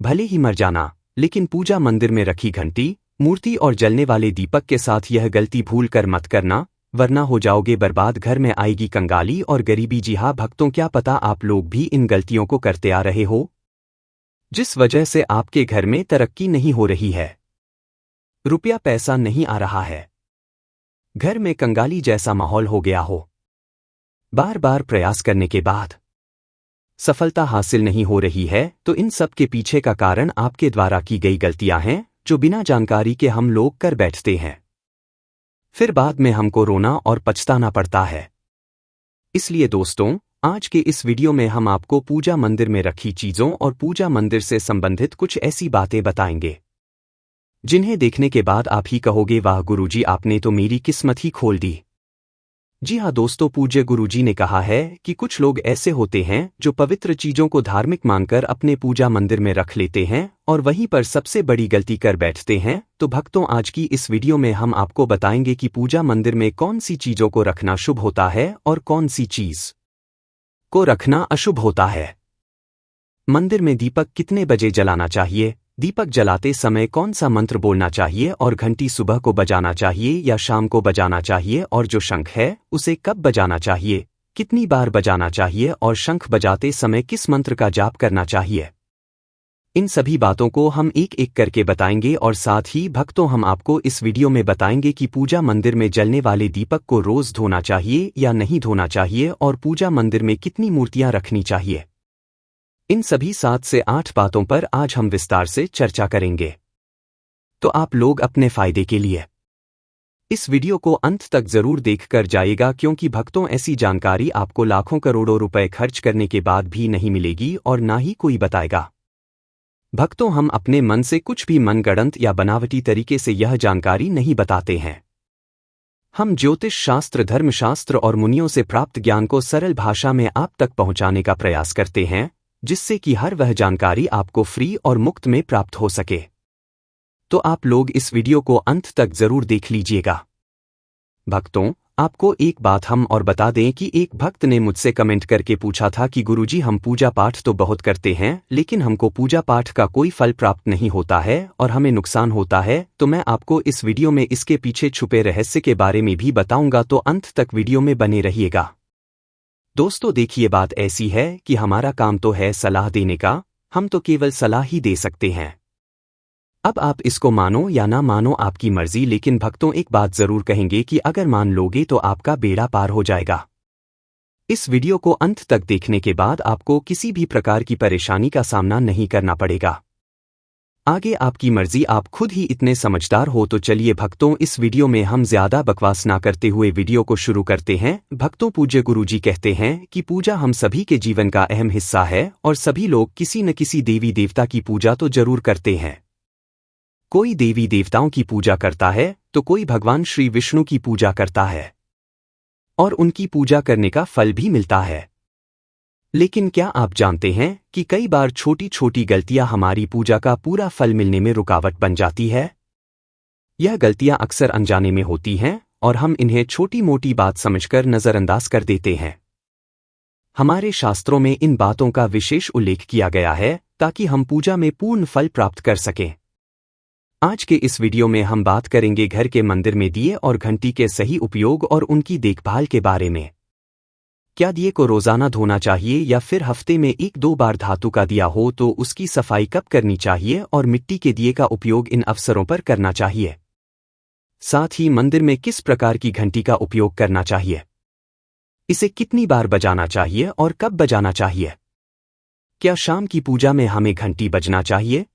भले ही मर जाना, लेकिन पूजा मंदिर में रखी घंटी, मूर्ति और जलने वाले दीपक के साथ यह गलती भूल कर मत करना, वरना हो जाओगे बर्बाद। घर में आएगी कंगाली और गरीबी। जी हाँ भक्तों, क्या पता आप लोग भी इन गलतियों को करते आ रहे हो, जिस वजह से आपके घर में तरक्की नहीं हो रही है, रुपया पैसा नहीं आ रहा है, घर में कंगाली जैसा माहौल हो गया हो। बार बार प्रयास करने के बाद सफलता हासिल नहीं हो रही है, तो इन सब के पीछे का कारण आपके द्वारा की गई गलतियां हैं, जो बिना जानकारी के हम लोग कर बैठते हैं। फिर बाद में हमको रोना और पछताना पड़ता है। इसलिए दोस्तों, आज के इस वीडियो में हम आपको पूजा मंदिर में रखी चीजों और पूजा मंदिर से संबंधित कुछ ऐसी बातें बताएंगे, जिन्हें देखने के बाद आप ही कहोगे, वाह गुरुजी, आपने तो मेरी किस्मत ही खोल दी। जी हाँ दोस्तों, पूज्य गुरुजी ने कहा है कि कुछ लोग ऐसे होते हैं जो पवित्र चीजों को धार्मिक मानकर अपने पूजा मंदिर में रख लेते हैं और वहीं पर सबसे बड़ी गलती कर बैठते हैं। तो भक्तों, आज की इस वीडियो में हम आपको बताएंगे कि पूजा मंदिर में कौन सी चीजों को रखना शुभ होता है और कौन सी चीज को रखना अशुभ होता है। मंदिर में दीपक कितने बजे जलाना चाहिए, दीपक जलाते समय कौन सा मंत्र बोलना चाहिए और घंटी सुबह को बजाना चाहिए या शाम को बजाना चाहिए, और जो शंख है उसे कब बजाना चाहिए, कितनी बार बजाना चाहिए और शंख बजाते समय किस मंत्र का जाप करना चाहिए। इन सभी बातों को हम एक एक करके बताएंगे और साथ ही भक्तों, हम आपको इस वीडियो में बताएंगे कि पूजा मंदिर में जलने वाले दीपक को रोज धोना चाहिए या नहीं धोना चाहिए और पूजा मंदिर में कितनी मूर्तियां रखनी चाहिए। इन सभी 7 से 8 बातों पर आज हम विस्तार से चर्चा करेंगे। तो आप लोग अपने फायदे के लिए इस वीडियो को अंत तक जरूर देखकर जाइएगा, क्योंकि भक्तों, ऐसी जानकारी आपको लाखों करोड़ों रुपए खर्च करने के बाद भी नहीं मिलेगी और ना ही कोई बताएगा। भक्तों, हम अपने मन से कुछ भी मनगढ़ंत या बनावटी तरीके से यह जानकारी नहीं बताते हैं। हम ज्योतिष शास्त्र, धर्मशास्त्र और मुनियों से प्राप्त ज्ञान को सरल भाषा में आप तक पहुंचाने का प्रयास करते हैं, जिससे कि हर वह जानकारी आपको फ्री और मुफ्त में प्राप्त हो सके। तो आप लोग इस वीडियो को अंत तक जरूर देख लीजिएगा। भक्तों, आपको एक बात हम और बता दें कि एक भक्त ने मुझसे कमेंट करके पूछा था कि गुरुजी, हम पूजा पाठ तो बहुत करते हैं, लेकिन हमको पूजा पाठ का कोई फल प्राप्त नहीं होता है और हमें नुकसान होता है। तो मैं आपको इस वीडियो में इसके पीछे छुपे रहस्य के बारे में भी बताऊंगा, तो अंत तक वीडियो में बने रहिएगा। दोस्तों देखिए, बात ऐसी है कि हमारा काम तो है सलाह देने का, हम तो केवल सलाह ही दे सकते हैं। अब आप इसको मानो या ना मानो, आपकी मर्जी, लेकिन भक्तों, एक बात जरूर कहेंगे कि अगर मान लोगे तो आपका बेड़ा पार हो जाएगा। इस वीडियो को अंत तक देखने के बाद आपको किसी भी प्रकार की परेशानी का सामना नहीं करना पड़ेगा। आगे आपकी मर्जी, आप खुद ही इतने समझदार हो। तो चलिए भक्तों, इस वीडियो में हम ज्यादा बकवास ना करते हुए वीडियो को शुरू करते हैं। भक्तों, पूज्य गुरुजी कहते हैं कि पूजा हम सभी के जीवन का अहम हिस्सा है और सभी लोग किसी न किसी देवी देवता की पूजा तो जरूर करते हैं। कोई देवी देवताओं की पूजा करता है तो कोई भगवान श्री विष्णु की पूजा करता है और उनकी पूजा करने का फल भी मिलता है। लेकिन क्या आप जानते हैं कि कई बार छोटी छोटी गलतियां हमारी पूजा का पूरा फल मिलने में रुकावट बन जाती है। यह गलतियां अक्सर अनजाने में होती हैं और हम इन्हें छोटी मोटी बात समझकर नजरअंदाज कर देते हैं। हमारे शास्त्रों में इन बातों का विशेष उल्लेख किया गया है ताकि हम पूजा में पूर्ण फल प्राप्त कर सकें। आज के इस वीडियो में हम बात करेंगे घर के मंदिर में दिए और घंटी के सही उपयोग और उनकी देखभाल के बारे में। क्या दिए को रोजाना धोना चाहिए या फिर हफ्ते में 1-2 बार? धातु का दिया हो तो उसकी सफाई कब करनी चाहिए और मिट्टी के दिए का उपयोग इन अवसरों पर करना चाहिए? साथ ही मंदिर में किस प्रकार की घंटी का उपयोग करना चाहिए, इसे कितनी बार बजाना चाहिए और कब बजाना चाहिए? क्या शाम की पूजा में हमें घंटी बजना चाहिए?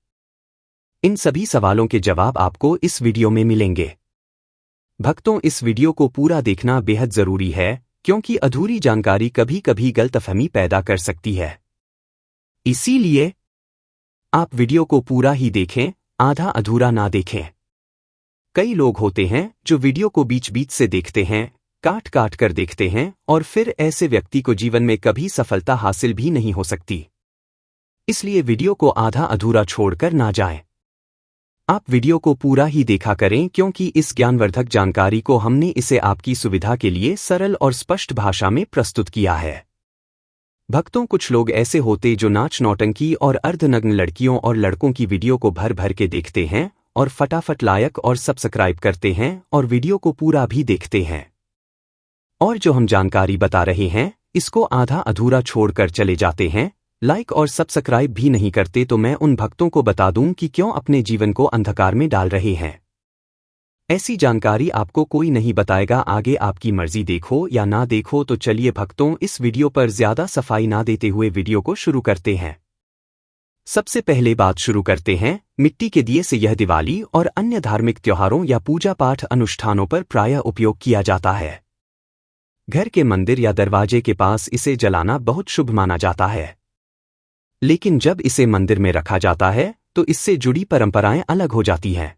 इन सभी सवालों के जवाब आपको इस वीडियो में मिलेंगे। भक्तों, इस वीडियो को पूरा देखना बेहद जरूरी है, क्योंकि अधूरी जानकारी कभी कभी गलतफहमी पैदा कर सकती है। इसीलिए आप वीडियो को पूरा ही देखें, आधा अधूरा ना देखें। कई लोग होते हैं जो वीडियो को बीच बीच से देखते हैं, काट काट कर देखते हैं, और फिर ऐसे व्यक्ति को जीवन में कभी सफलता हासिल भी नहीं हो सकती। इसलिए वीडियो को आधा अधूरा छोड़कर ना जाएं। आप वीडियो को पूरा ही देखा करें, क्योंकि इस ज्ञानवर्धक जानकारी को हमने इसे आपकी सुविधा के लिए सरल और स्पष्ट भाषा में प्रस्तुत किया है। भक्तों, कुछ लोग ऐसे होते जो नाच नौटंकी और अर्धनग्न लड़कियों और लड़कों की वीडियो को भर भर के देखते हैं और फटाफट लाइक और सब्सक्राइब करते हैं और वीडियो को पूरा भी देखते हैं। और जो हम जानकारी बता रहे हैं इसको आधा अधूरा छोड़कर चले जाते हैं, लाइक और सब्सक्राइब भी नहीं करते। तो मैं उन भक्तों को बता दूं कि क्यों अपने जीवन को अंधकार में डाल रहे हैं। ऐसी जानकारी आपको कोई नहीं बताएगा, आगे आपकी मर्जी, देखो या ना देखो। तो चलिए भक्तों, इस वीडियो पर ज्यादा सफाई ना देते हुए वीडियो को शुरू करते हैं। सबसे पहले बात शुरू करते हैं मिट्टी के दिए से। यह दिवाली और अन्य धार्मिक त्योहारों या पूजा पाठ अनुष्ठानों पर प्रायः उपयोग किया जाता है। घर के मंदिर या दरवाजे के पास इसे जलाना बहुत शुभ माना जाता है, लेकिन जब इसे मंदिर में रखा जाता है तो इससे जुड़ी परंपराएं अलग हो जाती हैं।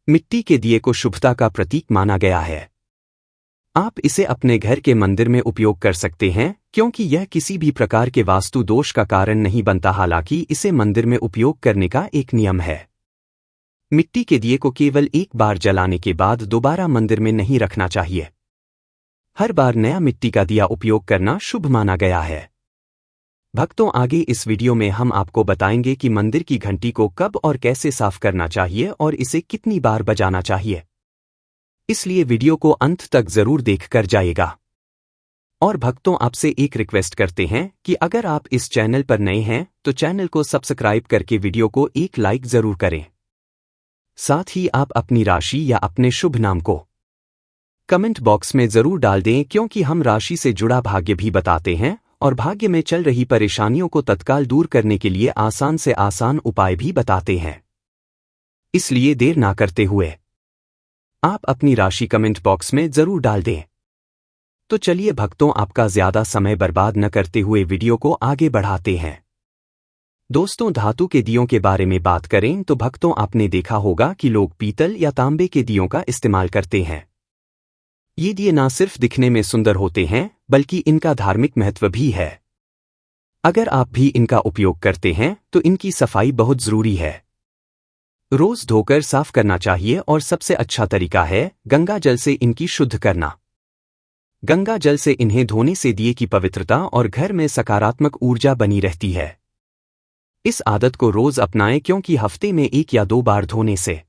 मिट्टी के दिए को शुभता का प्रतीक माना गया है। आप इसे अपने घर के मंदिर में उपयोग कर सकते हैं क्योंकि यह किसी भी प्रकार के वास्तु दोष का कारण नहीं बनता। हालांकि इसे मंदिर में उपयोग करने का एक नियम है। मिट्टी के दिए को केवल एक बार जलाने के बाद दोबारा मंदिर में नहीं रखना चाहिए। हर बार नया मिट्टी का दिया उपयोग करना शुभ माना गया है। भक्तों, आगे इस वीडियो में हम आपको बताएंगे कि मंदिर की घंटी को कब और कैसे साफ करना चाहिए और इसे कितनी बार बजाना चाहिए। इसलिए वीडियो को अंत तक जरूर देखकर जाइएगा। और भक्तों, आपसे एक रिक्वेस्ट करते हैं कि अगर आप इस चैनल पर नए हैं तो चैनल को सब्सक्राइब करके वीडियो को एक लाइक जरूर करें। साथ ही आप अपनी राशि या अपने शुभ नाम को कमेंट बॉक्स में जरूर डाल दें, क्योंकि हम राशि से जुड़ा भाग्य भी बताते हैं और भाग्य में चल रही परेशानियों को तत्काल दूर करने के लिए आसान से आसान उपाय भी बताते हैं। इसलिए देर ना करते हुए आप अपनी राशि कमेंट बॉक्स में जरूर डाल दें। तो चलिए भक्तों, आपका ज्यादा समय बर्बाद न करते हुए वीडियो को आगे बढ़ाते हैं। दोस्तों, धातु के दियों के बारे में बात करें तो भक्तों, आपने देखा होगा कि लोग पीतल या तांबे के दियों का इस्तेमाल करते हैं। ये दिए ना सिर्फ दिखने में सुंदर होते हैं बल्कि इनका धार्मिक महत्व भी है। अगर आप भी इनका उपयोग करते हैं तो इनकी सफाई बहुत जरूरी है। रोज धोकर साफ करना चाहिए और सबसे अच्छा तरीका है गंगा जल से इनकी शुद्ध करना। गंगा जल से इन्हें धोने से दिए की पवित्रता और घर में सकारात्मक ऊर्जा बनी रहती है। इस आदत को रोज अपनाएं, क्योंकि हफ्ते में 1 या 2 बार धोने से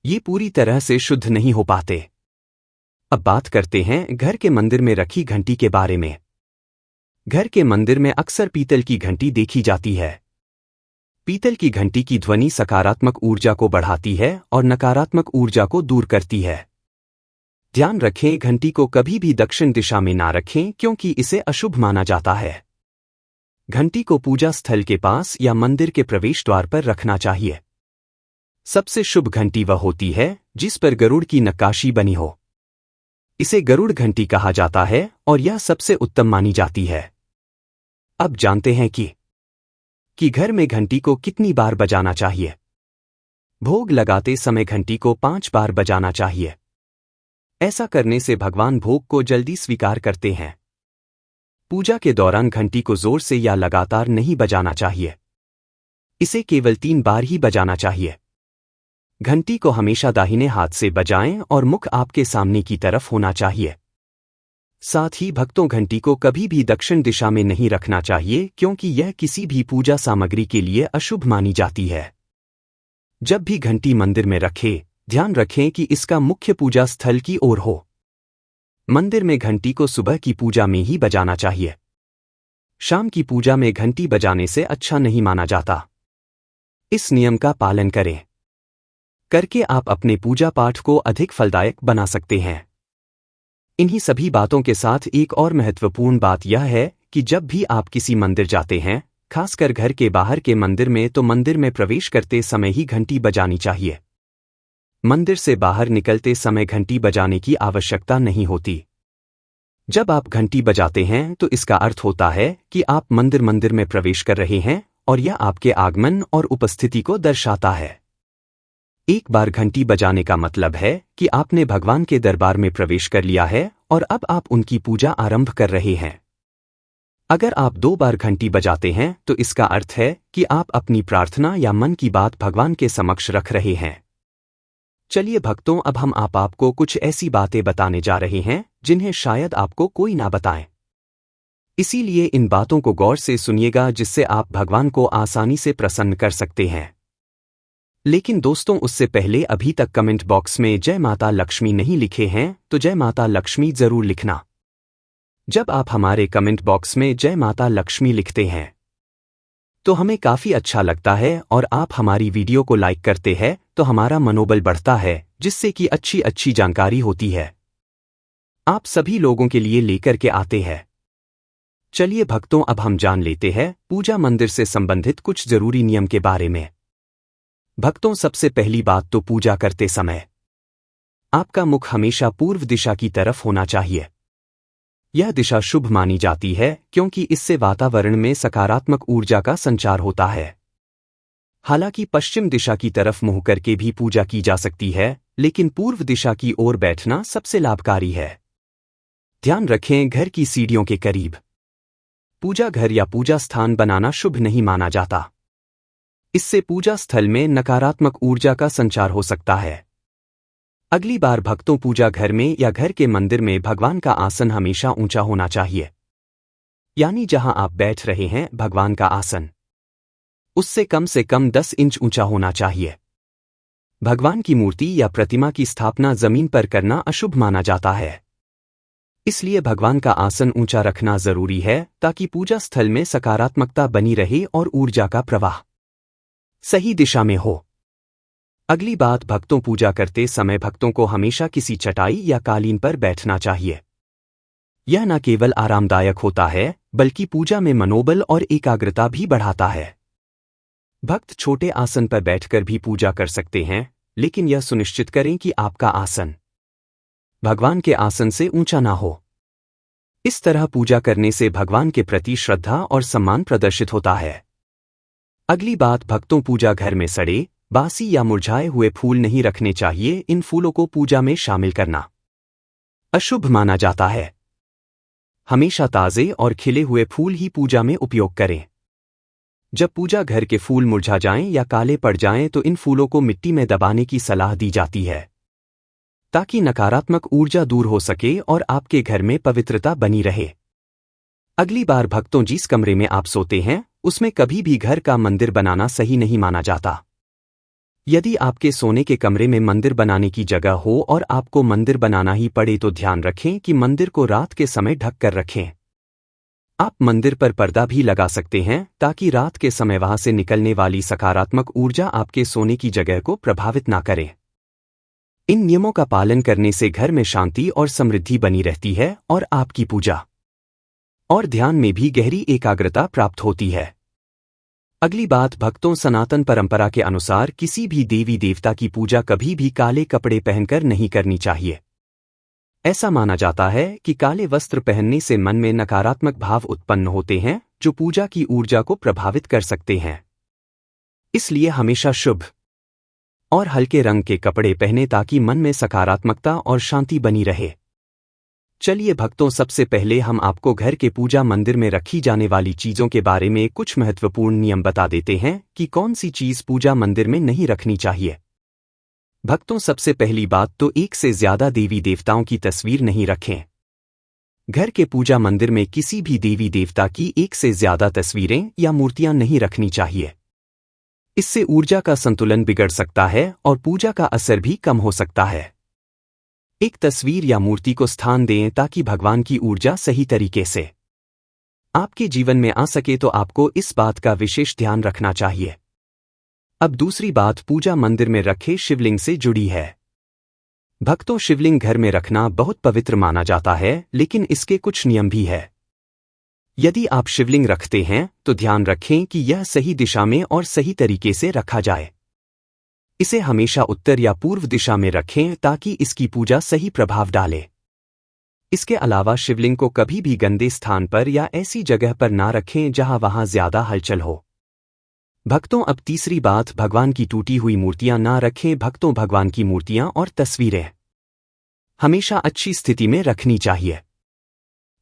ये पूरी तरह से शुद्ध नहीं हो पाते। अब बात करते हैं घर के मंदिर में रखी घंटी के बारे में। घर के मंदिर में अक्सर पीतल की घंटी देखी जाती है। पीतल की घंटी की ध्वनि सकारात्मक ऊर्जा को बढ़ाती है और नकारात्मक ऊर्जा को दूर करती है। ध्यान रखें, घंटी को कभी भी दक्षिण दिशा में ना रखें, क्योंकि इसे अशुभ माना जाता है। घंटी को पूजा स्थल के पास या मंदिर के प्रवेश द्वार पर रखना चाहिए। सबसे शुभ घंटी वह होती है जिस पर गरुड़ की नक्काशी बनी हो। इसे गरुड़ घंटी कहा जाता है और यह सबसे उत्तम मानी जाती है। अब जानते हैं कि घर में घंटी को कितनी बार बजाना चाहिए। भोग लगाते समय घंटी को 5 बार बजाना चाहिए। ऐसा करने से भगवान भोग को जल्दी स्वीकार करते हैं। पूजा के दौरान घंटी को जोर से या लगातार नहीं बजाना चाहिए। इसे केवल 3 बार ही बजाना चाहिए। घंटी को हमेशा दाहिने हाथ से बजाएं और मुख आपके सामने की तरफ होना चाहिए। साथ ही भक्तों, घंटी को कभी भी दक्षिण दिशा में नहीं रखना चाहिए, क्योंकि यह किसी भी पूजा सामग्री के लिए अशुभ मानी जाती है। जब भी घंटी मंदिर में रखें, ध्यान रखें कि इसका मुख्य पूजा स्थल की ओर हो। मंदिर में घंटी को सुबह की पूजा में ही बजाना चाहिए। शाम की पूजा में घंटी बजाने से अच्छा नहीं माना जाता। इस नियम का पालन करके आप अपने पूजा पाठ को अधिक फलदायक बना सकते हैं। इन्हीं सभी बातों के साथ एक और महत्वपूर्ण बात यह है कि जब भी आप किसी मंदिर जाते हैं, खासकर घर के बाहर के मंदिर में, तो मंदिर में प्रवेश करते समय ही घंटी बजानी चाहिए। मंदिर से बाहर निकलते समय घंटी बजाने की आवश्यकता नहीं होती। जब आप घंटी बजाते हैं तो इसका अर्थ होता है कि आप मंदिर में प्रवेश कर रहे हैं और यह आपके आगमन और उपस्थिति को दर्शाता है। एक बार घंटी बजाने का मतलब है कि आपने भगवान के दरबार में प्रवेश कर लिया है और अब आप उनकी पूजा आरंभ कर रहे हैं। अगर आप 2 बार घंटी बजाते हैं तो इसका अर्थ है कि आप अपनी प्रार्थना या मन की बात भगवान के समक्ष रख रहे हैं। चलिए भक्तों, अब हम आपको कुछ ऐसी बातें बताने जा रहे हैं जिन्हें शायद आपको कोई ना बताए। इसीलिए इन बातों को गौर से सुनिएगा जिससे आप भगवान को आसानी से प्रसन्न कर सकते हैं। लेकिन दोस्तों, उससे पहले अभी तक कमेंट बॉक्स में जय माता लक्ष्मी नहीं लिखे हैं तो जय माता लक्ष्मी जरूर लिखना। जब आप हमारे कमेंट बॉक्स में जय माता लक्ष्मी लिखते हैं तो हमें काफी अच्छा लगता है और आप हमारी वीडियो को लाइक करते हैं तो हमारा मनोबल बढ़ता है, जिससे कि अच्छी अच्छी जानकारी होती है आप सभी लोगों के लिए लेकर के आते हैं। चलिए भक्तों, अब हम जान लेते हैं पूजा मंदिर से संबंधित कुछ जरूरी नियम के बारे में। भक्तों, सबसे पहली बात तो पूजा करते समय आपका मुख हमेशा पूर्व दिशा की तरफ होना चाहिए। यह दिशा शुभ मानी जाती है क्योंकि इससे वातावरण में सकारात्मक ऊर्जा का संचार होता है। हालांकि पश्चिम दिशा की तरफ मुंह करके भी पूजा की जा सकती है, लेकिन पूर्व दिशा की ओर बैठना सबसे लाभकारी है। ध्यान रखें, घर की सीढ़ियों के करीब पूजा घर या पूजा स्थान बनाना शुभ नहीं माना जाता। इससे पूजा स्थल में नकारात्मक ऊर्जा का संचार हो सकता है। अगली बार भक्तों, पूजा घर में या घर के मंदिर में भगवान का आसन हमेशा ऊंचा होना चाहिए। यानी जहां आप बैठ रहे हैं भगवान का आसन उससे कम से कम 10 इंच ऊंचा होना चाहिए। भगवान की मूर्ति या प्रतिमा की स्थापना जमीन पर करना अशुभ माना जाता है। इसलिए भगवान का आसन ऊंचा रखना जरूरी है ताकि पूजा स्थल में सकारात्मकता बनी रहे और ऊर्जा का प्रवाह सही दिशा में हो। अगली बात भक्तों, पूजा करते समय भक्तों को हमेशा किसी चटाई या कालीन पर बैठना चाहिए। यह न केवल आरामदायक होता है बल्कि पूजा में मनोबल और एकाग्रता भी बढ़ाता है। भक्त छोटे आसन पर बैठकर भी पूजा कर सकते हैं, लेकिन यह सुनिश्चित करें कि आपका आसन भगवान के आसन से ऊंचा ना हो। इस तरह पूजा करने से भगवान के प्रति श्रद्धा और सम्मान प्रदर्शित होता है। अगली बात भक्तों, पूजा घर में सड़े, बासी या मुरझाए हुए फूल नहीं रखने चाहिए। इन फूलों को पूजा में शामिल करना अशुभ माना जाता है। हमेशा ताजे और खिले हुए फूल ही पूजा में उपयोग करें। जब पूजा घर के फूल मुरझा जाएं या काले पड़ जाएं तो इन फूलों को मिट्टी में दबाने की सलाह दी जाती है ताकि नकारात्मक ऊर्जा दूर हो सके और आपके घर में पवित्रता बनी रहे। अगली बार भक्तों, जिस कमरे में आप सोते हैं उसमें कभी भी घर का मंदिर बनाना सही नहीं माना जाता। यदि आपके सोने के कमरे में मंदिर बनाने की जगह हो और आपको मंदिर बनाना ही पड़े तो ध्यान रखें कि मंदिर को रात के समय ढक कर रखें। आप मंदिर पर पर्दा भी लगा सकते हैं ताकि रात के समय वहां से निकलने वाली सकारात्मक ऊर्जा आपके सोने की जगह को प्रभावित ना करे। इन नियमों का पालन करने से घर में शांति और समृद्धि बनी रहती है और आपकी पूजा और ध्यान में भी गहरी एकाग्रता प्राप्त होती है। अगली बात भक्तों, सनातन परंपरा के अनुसार किसी भी देवी देवता की पूजा कभी भी काले कपड़े पहनकर नहीं करनी चाहिए। ऐसा माना जाता है कि काले वस्त्र पहनने से मन में नकारात्मक भाव उत्पन्न होते हैं जो पूजा की ऊर्जा को प्रभावित कर सकते हैं। इसलिए हमेशा शुभ और हल्के रंग के कपड़े पहने ताकि मन में सकारात्मकता और शांति बनी रहे। चलिए भक्तों, सबसे पहले हम आपको घर के पूजा मंदिर में रखी जाने वाली चीजों के बारे में कुछ महत्वपूर्ण नियम बता देते हैं कि कौन सी चीज पूजा मंदिर में नहीं रखनी चाहिए। भक्तों, सबसे पहली बात तो एक से ज्यादा देवी देवताओं की तस्वीर नहीं रखें। घर के पूजा मंदिर में किसी भी देवी देवता की एक से ज्यादा तस्वीरें या मूर्तियां नहीं रखनी चाहिए। इससे ऊर्जा का संतुलन बिगड़ सकता है और पूजा का असर भी कम हो सकता है। एक तस्वीर या मूर्ति को स्थान दें ताकि भगवान की ऊर्जा सही तरीके से आपके जीवन में आ सके, तो आपको इस बात का विशेष ध्यान रखना चाहिए। अब दूसरी बात पूजा मंदिर में रखे शिवलिंग से जुड़ी है। भक्तों, शिवलिंग घर में रखना बहुत पवित्र माना जाता है, लेकिन इसके कुछ नियम भी है। यदि आप शिवलिंग रखते हैं तो ध्यान रखें कि यह सही दिशा में और सही तरीके से रखा जाए। इसे हमेशा उत्तर या पूर्व दिशा में रखें ताकि इसकी पूजा सही प्रभाव डाले। इसके अलावा शिवलिंग को कभी भी गंदे स्थान पर या ऐसी जगह पर ना रखें जहां वहां ज्यादा हलचल हो। भक्तों, अब तीसरी बात, भगवान की टूटी हुई मूर्तियां ना रखें। भक्तों, भगवान की मूर्तियां और तस्वीरें हमेशा अच्छी स्थिति में रखनी चाहिए।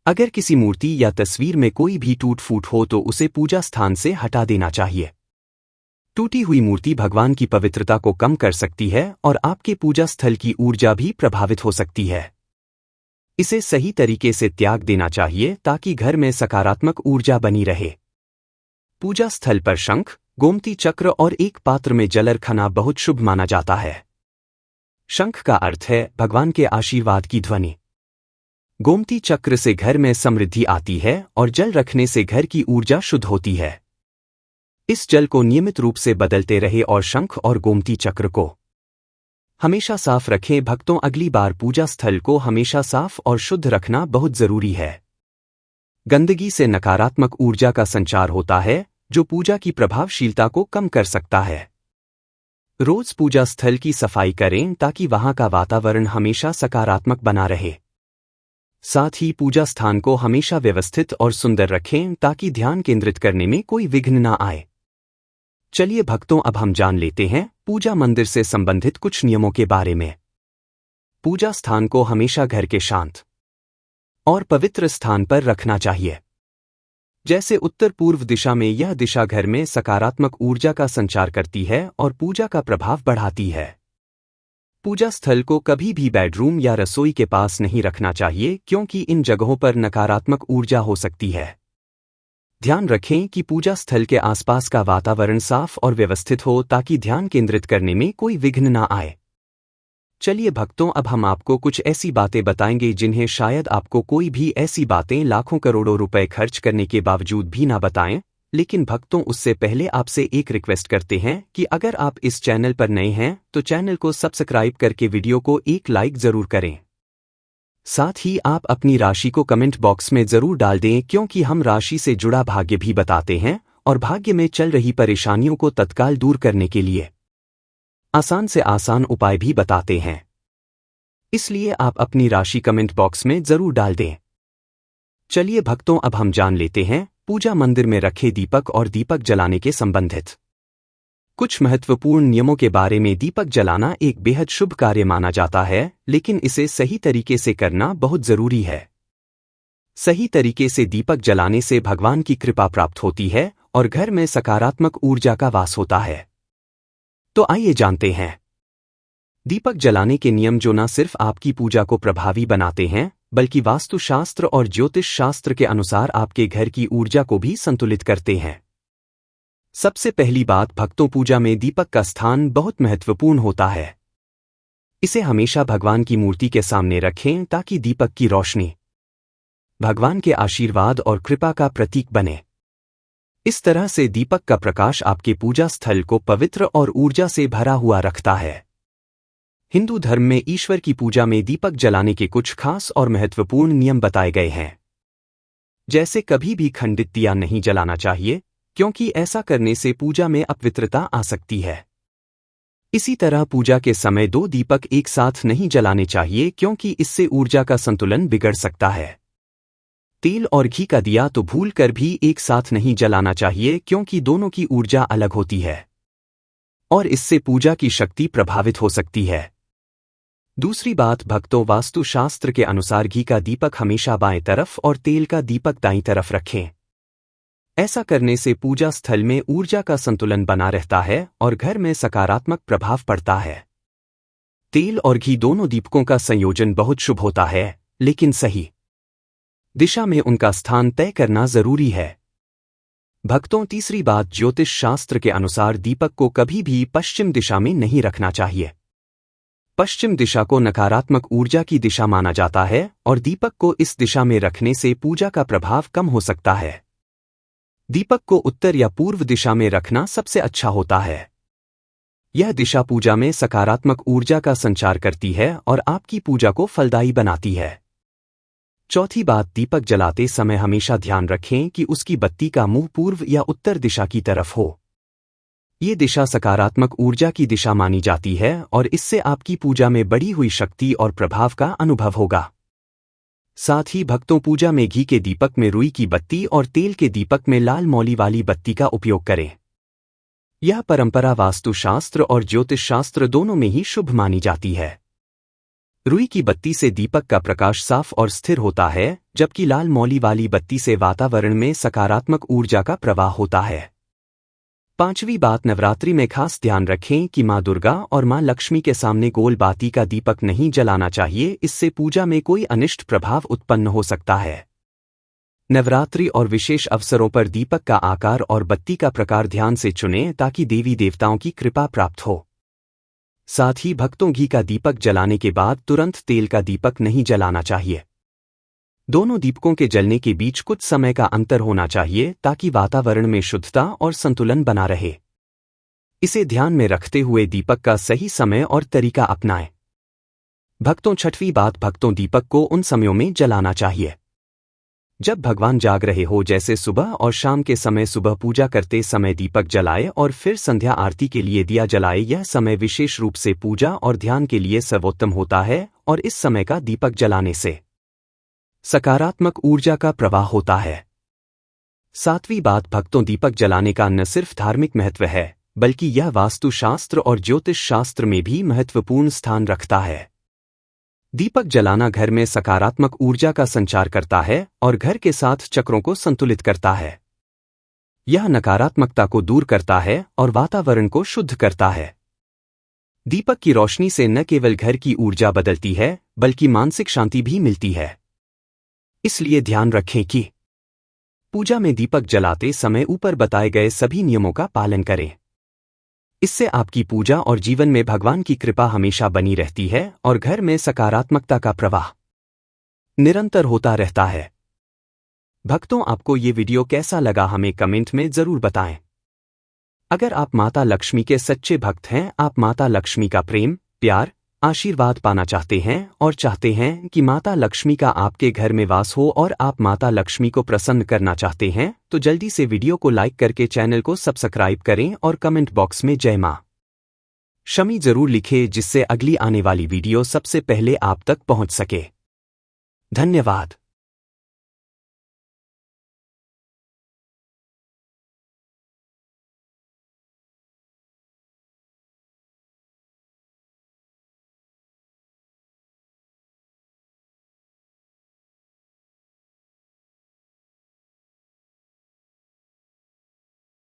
अगर किसी मूर्ति या तस्वीर में कोई भी टूट फूट हो तो उसे पूजा स्थान से हटा देना चाहिए। टूटी हुई मूर्ति भगवान की पवित्रता को कम कर सकती है और आपके पूजा स्थल की ऊर्जा भी प्रभावित हो सकती है। इसे सही तरीके से त्याग देना चाहिए ताकि घर में सकारात्मक ऊर्जा बनी रहे। पूजा स्थल पर शंख, गोमती चक्र और एक पात्र में जल रखना बहुत शुभ माना जाता है। शंख का अर्थ है भगवान के आशीर्वाद की ध्वनि। गोमती चक्र से घर में समृद्धि आती है और जल रखने से घर की ऊर्जा शुद्ध होती है। इस जल को नियमित रूप से बदलते रहे और शंख और गोमती चक्र को हमेशा साफ रखें। भक्तों, अगली बार पूजा स्थल को हमेशा साफ और शुद्ध रखना बहुत जरूरी है। गंदगी से नकारात्मक ऊर्जा का संचार होता है जो पूजा की प्रभावशीलता को कम कर सकता है। रोज पूजा स्थल की सफाई करें ताकि वहां का वातावरण हमेशा सकारात्मक बना रहे। साथ ही पूजा स्थान को हमेशा व्यवस्थित और सुंदर रखें ताकि ध्यान केंद्रित करने में कोई विघ्न न आए। चलिए भक्तों, अब हम जान लेते हैं पूजा मंदिर से संबंधित कुछ नियमों के बारे में। पूजा स्थान को हमेशा घर के शांत और पवित्र स्थान पर रखना चाहिए। जैसे उत्तर पूर्व दिशा में, यह दिशा घर में सकारात्मक ऊर्जा का संचार करती है और पूजा का प्रभाव बढ़ाती है। पूजा स्थल को कभी भी बेडरूम या रसोई के पास नहीं रखना चाहिए क्योंकि इन जगहों पर नकारात्मक ऊर्जा हो सकती है। ध्यान रखें कि पूजा स्थल के आसपास का वातावरण साफ और व्यवस्थित हो ताकि ध्यान केंद्रित करने में कोई विघ्न न आए। चलिए भक्तों, अब हम आपको कुछ ऐसी बातें बताएंगे जिन्हें शायद आपको कोई भी ऐसी बातें लाखों करोड़ों रुपए खर्च करने के बावजूद भी ना बताएं। लेकिन भक्तों, उससे पहले आपसे एक रिक्वेस्ट करते हैं कि अगर आप इस चैनल पर नए हैं तो चैनल को सब्सक्राइब करके वीडियो को एक लाइक जरूर करें। साथ ही आप अपनी राशि को कमेंट बॉक्स में जरूर डाल दें क्योंकि हम राशि से जुड़ा भाग्य भी बताते हैं और भाग्य में चल रही परेशानियों को तत्काल दूर करने के लिए आसान से आसान उपाय भी बताते हैं। इसलिए आप अपनी राशि कमेंट बॉक्स में जरूर डाल दें। चलिए भक्तों, अब हम जान लेते हैं पूजा मंदिर में रखे दीपक और दीपक जलाने के संबंधित कुछ महत्वपूर्ण नियमों के बारे में। दीपक जलाना एक बेहद शुभ कार्य माना जाता है, लेकिन इसे सही तरीके से करना बहुत जरूरी है। सही तरीके से दीपक जलाने से भगवान की कृपा प्राप्त होती है और घर में सकारात्मक ऊर्जा का वास होता है। तो आइए जानते हैं दीपक जलाने के नियम जो न सिर्फ आपकी पूजा को प्रभावी बनाते हैं बल्कि वास्तुशास्त्र और ज्योतिष शास्त्र के अनुसार आपके घर की ऊर्जा को भी संतुलित करते हैं। सबसे पहली बात, भक्तों, पूजा में दीपक का स्थान बहुत महत्वपूर्ण होता है। इसे हमेशा भगवान की मूर्ति के सामने रखें ताकि दीपक की रोशनी भगवान के आशीर्वाद और कृपा का प्रतीक बने। इस तरह से दीपक का प्रकाश आपके पूजा स्थल को पवित्र और ऊर्जा से भरा हुआ रखता है। हिंदू धर्म में ईश्वर की पूजा में दीपक जलाने के कुछ खास और महत्वपूर्ण नियम बताए गए हैं। जैसे कभी भी खंडित दिया नहीं जलाना चाहिए क्योंकि ऐसा करने से पूजा में अपवित्रता आ सकती है। इसी तरह पूजा के समय दो दीपक एक साथ नहीं जलाने चाहिए क्योंकि इससे ऊर्जा का संतुलन बिगड़ सकता है। तेल और घी का दिया तो भूल कर भी एक साथ नहीं जलाना चाहिए क्योंकि दोनों की ऊर्जा अलग होती है और इससे पूजा की शक्ति प्रभावित हो सकती है। दूसरी बात भक्तों, वास्तुशास्त्र के अनुसार घी का दीपक हमेशा बाएं तरफ और तेल का दीपक दाईं तरफ रखें। ऐसा करने से पूजा स्थल में ऊर्जा का संतुलन बना रहता है और घर में सकारात्मक प्रभाव पड़ता है। तेल और घी दोनों दीपकों का संयोजन बहुत शुभ होता है, लेकिन सही दिशा में उनका स्थान तय करना जरूरी है। भक्तों, तीसरी बात, ज्योतिष शास्त्र के अनुसार दीपक को कभी भी पश्चिम दिशा में नहीं रखना चाहिए। पश्चिम दिशा को नकारात्मक ऊर्जा की दिशा माना जाता है और दीपक को इस दिशा में रखने से पूजा का प्रभाव कम हो सकता है। दीपक को उत्तर या पूर्व दिशा में रखना सबसे अच्छा होता है। यह दिशा पूजा में सकारात्मक ऊर्जा का संचार करती है और आपकी पूजा को फलदायी बनाती है। चौथी बात, दीपक जलाते समय हमेशा ध्यान रखें कि उसकी बत्ती का मुंह पूर्व या उत्तर दिशा की तरफ हो। ये दिशा सकारात्मक ऊर्जा की दिशा मानी जाती है और इससे आपकी पूजा में बढ़ी हुई शक्ति और प्रभाव का अनुभव होगा। साथ ही भक्तों, पूजा में घी के दीपक में रुई की बत्ती और तेल के दीपक में लाल मौली वाली बत्ती का उपयोग करें। यह परंपरा वास्तुशास्त्र और ज्योतिष शास्त्र दोनों में ही शुभ मानी जाती है। रुई की बत्ती से दीपक का प्रकाश साफ और स्थिर होता है, जबकि लाल मौली वाली बत्ती से वातावरण में सकारात्मक ऊर्जा का प्रवाह होता है। 5वीं बात, नवरात्रि में खास ध्यान रखें कि माँ दुर्गा और माँ लक्ष्मी के सामने गोल बाती का दीपक नहीं जलाना चाहिए, इससे पूजा में कोई अनिष्ट प्रभाव उत्पन्न हो सकता है। नवरात्रि और विशेष अवसरों पर दीपक का आकार और बत्ती का प्रकार ध्यान से चुनें ताकि देवी देवताओं की कृपा प्राप्त हो। साथ ही भक्तों घी का दीपक जलाने के बाद तुरंत तेल का दीपक नहीं जलाना चाहिए। दोनों दीपकों के जलने के बीच कुछ समय का अंतर होना चाहिए ताकि वातावरण में शुद्धता और संतुलन बना रहे। इसे ध्यान में रखते हुए दीपक का सही समय और तरीका अपनाएं। भक्तों, 6वीं बात, भक्तों दीपक को उन समयों में जलाना चाहिए जब भगवान जाग रहे हो, जैसे सुबह और शाम के समय। सुबह पूजा करते समय दीपक जलाए और फिर संध्या आरती के लिए दिया जलाए। यह समय विशेष रूप से पूजा और ध्यान के लिए सर्वोत्तम होता है और इस समय का दीपक जलाने से सकारात्मक ऊर्जा का प्रवाह होता है। 7वीं बात, भक्तों दीपक जलाने का न सिर्फ धार्मिक महत्व है बल्कि यह वास्तुशास्त्र और ज्योतिष शास्त्र में भी महत्वपूर्ण स्थान रखता है। दीपक जलाना घर में सकारात्मक ऊर्जा का संचार करता है और घर के 7 चक्रों को संतुलित करता है। यह नकारात्मकता को दूर करता है और वातावरण को शुद्ध करता है। दीपक की रोशनी से न केवल घर की ऊर्जा बदलती है बल्कि मानसिक शांति भी मिलती है। इसलिए ध्यान रखें कि पूजा में दीपक जलाते समय ऊपर बताए गए सभी नियमों का पालन करें। इससे आपकी पूजा और जीवन में भगवान की कृपा हमेशा बनी रहती है और घर में सकारात्मकता का प्रवाह निरंतर होता रहता है। भक्तों, आपको ये वीडियो कैसा लगा हमें कमेंट में जरूर बताएं। अगर आप माता लक्ष्मी के सच्चे भक्त हैं, आप माता लक्ष्मी का प्रेम, प्यार, आशीर्वाद पाना चाहते हैं और चाहते हैं कि माता लक्ष्मी का आपके घर में वास हो और आप माता लक्ष्मी को प्रसन्न करना चाहते हैं, तो जल्दी से वीडियो को लाइक करके चैनल को सब्सक्राइब करें और कमेंट बॉक्स में जय मां शमी जरूर लिखें, जिससे अगली आने वाली वीडियो सबसे पहले आप तक पहुंच सके। धन्यवाद।